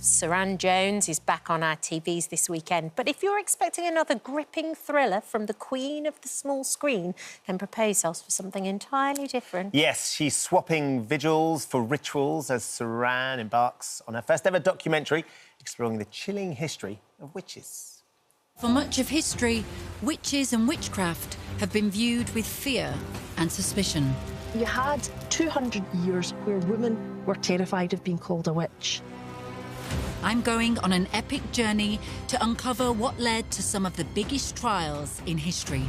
Suranne Jones is back on our TVs this weekend. But if you're expecting another gripping thriller from the queen of the small screen, then prepare yourselves for something entirely different. Yes, she's swapping vigils for rituals as Suranne embarks on her first ever documentary exploring the chilling history of witches. For much of history, witches and witchcraft have been viewed with fear and suspicion. You had 200 years where women were terrified of being called a witch. I'm going on an epic journey to uncover what led to some of the biggest trials in history.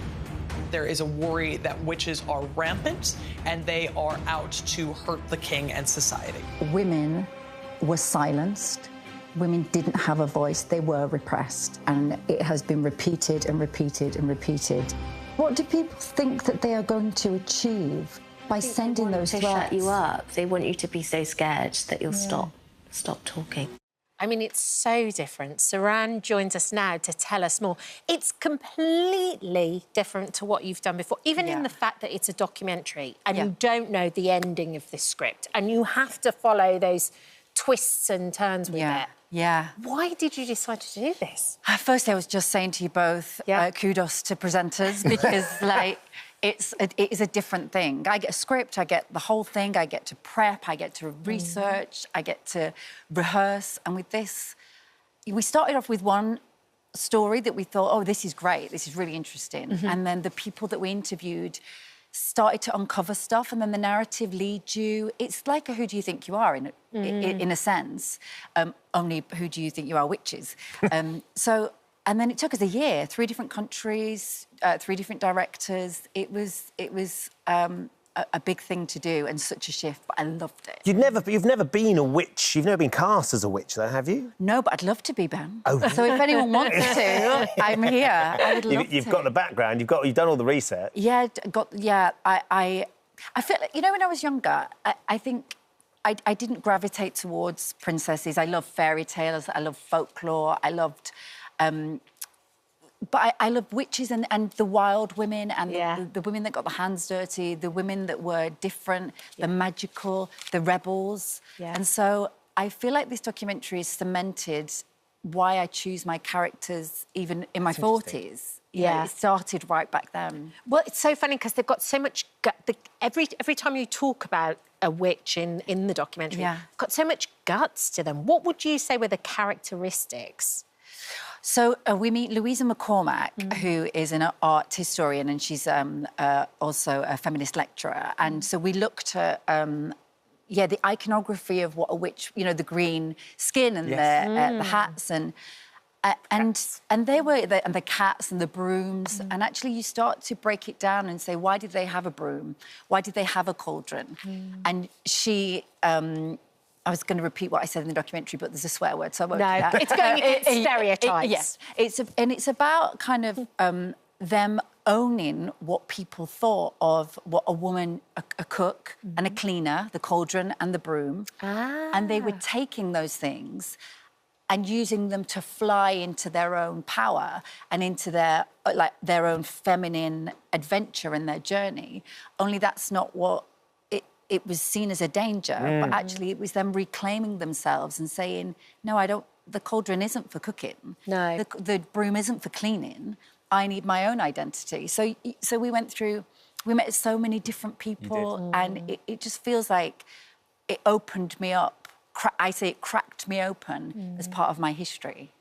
There is a worry that witches are rampant and they are out to hurt the king and society. Women were silenced. Women didn't have a voice. They were repressed. And it has been repeated and repeated and repeated. What do people think that they are going to achieve by sending those threats? They shut you up. They want you to be so scared that you'll stop talking. I mean, it's so different. Suranne joins us now to tell us more. It's completely different to what you've done before, even in the fact that it's a documentary and you don't know the ending of this script and you have to follow those twists and turns with it. Yeah. Why did you decide to do this? Firstly, I was just saying to you both, kudos to presenters, because, like, it is a different thing. I get a script, I get the whole thing, I get to prep, I get to research, I get to rehearse. And with this, we started off with one story that we thought, oh, this is great, this is really interesting. And then the people that we interviewed started to uncover stuff, and then the narrative leads you. It's like a Who Do You Think You Are, in a sense. Only Who Do You Think You Are witches. And then it took us a year, 3 different countries, 3 different directors. It was a big thing to do and such a shift, but I loved it. You've never been a witch. You've never been cast as a witch, though, have you? No, but I'd love to be, Ben. Oh. So if anyone wants to, I'm here. I would love to. You've got the background. You've done all the research. Yeah, I feel like, you know, when I was younger, I think I didn't gravitate towards princesses. I love fairy tales. I love folklore. I loved. But I love witches and the wild women and the women that got the hands dirty, the women that were different, the magical, the rebels. And so I feel like this documentary has cemented why I choose my characters even in my 40s. Yeah, it started right back then. Well, it's so funny because they've got so much... Every time you talk about a witch in the documentary, got so much guts to them. What would you say were the characteristics? So we meet Louisa McCormack, who is an art historian, and she's also a feminist lecturer. And so we looked at, the iconography of what a witch, you know, the green skin and the hats and they were and the cats and the brooms. And actually, you start to break it down and say, why did they have a broom? Why did they have a cauldron? And she. I was going to repeat what I said in the documentary, but there's a swear word, so I won't do that. It's stereotypes. Yes, it's about kind of them owning what people thought of what a woman, a cook and a cleaner, the cauldron and the broom, and they were taking those things and using them to fly into their own power and into their own feminine adventure and their journey. Only that's not what. It was seen as a danger, but actually it was them reclaiming themselves and saying, no, I don't, the cauldron isn't for cooking. No. The broom isn't for cleaning. I need my own identity. So we met so many different people and it just feels like it opened me up. I say it cracked me open as part of my history.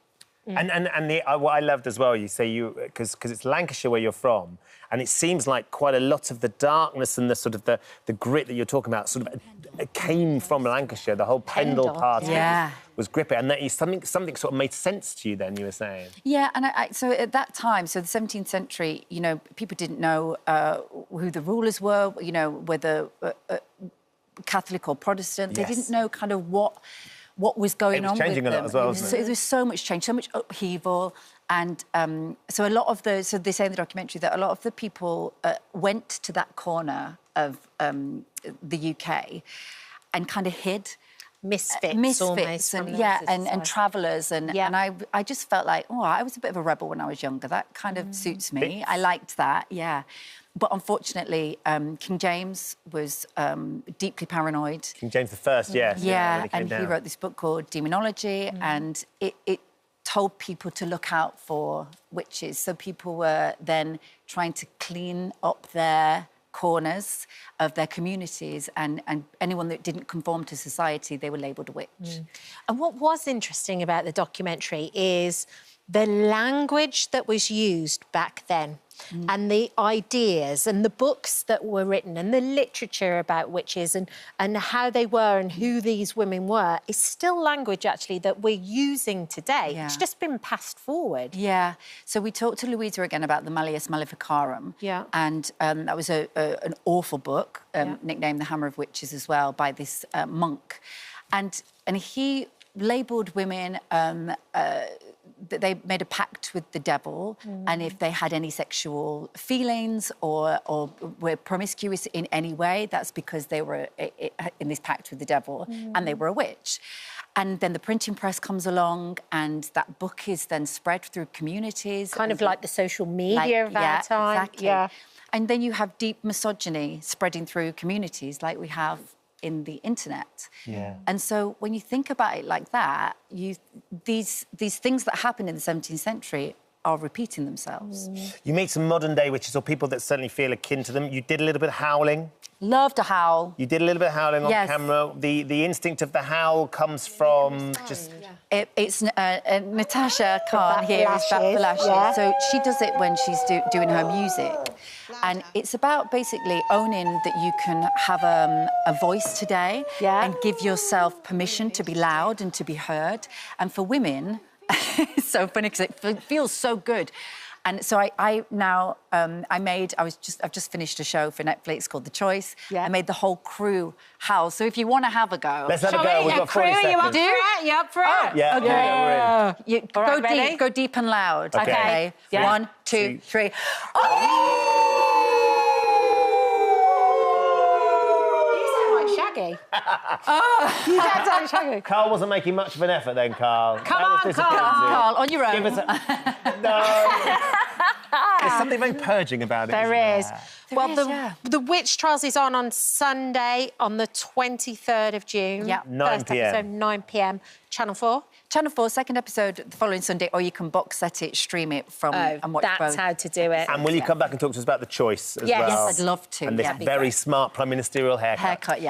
And what I loved as well, you say because it's Lancashire where you're from, and it seems like quite a lot of the darkness and the sort of the grit that you're talking about sort of came from Lancashire. The whole Pendle party was gripping, and that something sort of made sense to you. Then you were saying, and so at that time, so the 17th century, you know, people didn't know who the rulers were, you know, whether Catholic or Protestant. They didn't know kind of what was going on with them. It was changing a lot as well, wasn't it? There was so much change, so much upheaval. And so a lot of so they say in the documentary that a lot of the people went to that corner of the UK and kind of hid. misfits almost and from and travellers and I just felt like, oh, I was a bit of a rebel when I was younger. That kind of suits me. I liked that, yeah. But unfortunately, King James was deeply paranoid. King James I, yes. Yeah, and he wrote this book called Demonology, and it told people to look out for witches. So people were then trying to clean up their corners of their communities, and anyone that didn't conform to society, they were labelled a witch. And what was interesting about the documentary is the language that was used back then and the ideas and the books that were written and the literature about witches and how they were and who these women were is still language, actually, that we're using today. Yeah. It's just been passed forward. Yeah. So we talked to Louisa again about the Malleus Maleficarum. Yeah. And that was an awful book, nicknamed The Hammer of Witches as well, by this monk. And he labelled women... that they made a pact with the devil, and if they had any sexual feelings or were promiscuous in any way, that's because they were in this pact with the devil and they were a witch. And then the printing press comes along, and that book is then spread through communities. Kind of like the social media of our time. Exactly. Yeah. And then you have deep misogyny spreading through communities like we have in the internet. Yeah. And so when you think about it like that, these things that happened in the 17th century are repeating themselves. You meet some modern-day witches or people that certainly feel akin to them. You did a little bit of howling. Love to howl. You did a little bit of howling on camera. The instinct of the howl comes from just... It's Natasha Khan here is Bat for Lashes. Yeah. So she does it when she's doing her music. And it's about basically owning that you can have a voice today and give yourself permission to be loud and to be heard. And for women, it's so funny because it feels so good. And so I've just finished a show for Netflix called The Choice. Yeah. I made the whole crew howl. So if you want to have a go... Let's have a go. We've got 40 seconds. You up for it? You up for it? Yeah, Okay. we're in. Go deep and loud. Okay. Yeah. 1, 2, 3. Oh! Shaggy. You sound like Shaggy. Carl wasn't making much of an effort then, Carl. Come on, Carl, on your own. Give us no. There's something very purging about it. There is. The Witch Trials is on Sunday, on the 23rd of June. Yeah. 9 p.m. Episode, 9 p.m. Channel 4. Channel 4, second episode the following Sunday, or you can box set it, stream it from and watch both. That's how to do it. And will you come back and talk to us about The Choice as well? Yes, I'd love to. And this very smart prime ministerial haircut.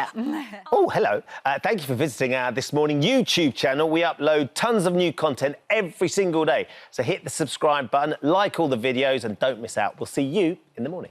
Oh, hello. Thank you for visiting our This Morning YouTube channel. We upload tons of new content every single day. So hit the subscribe button, like all the videos, and don't miss out. We'll see you in the morning.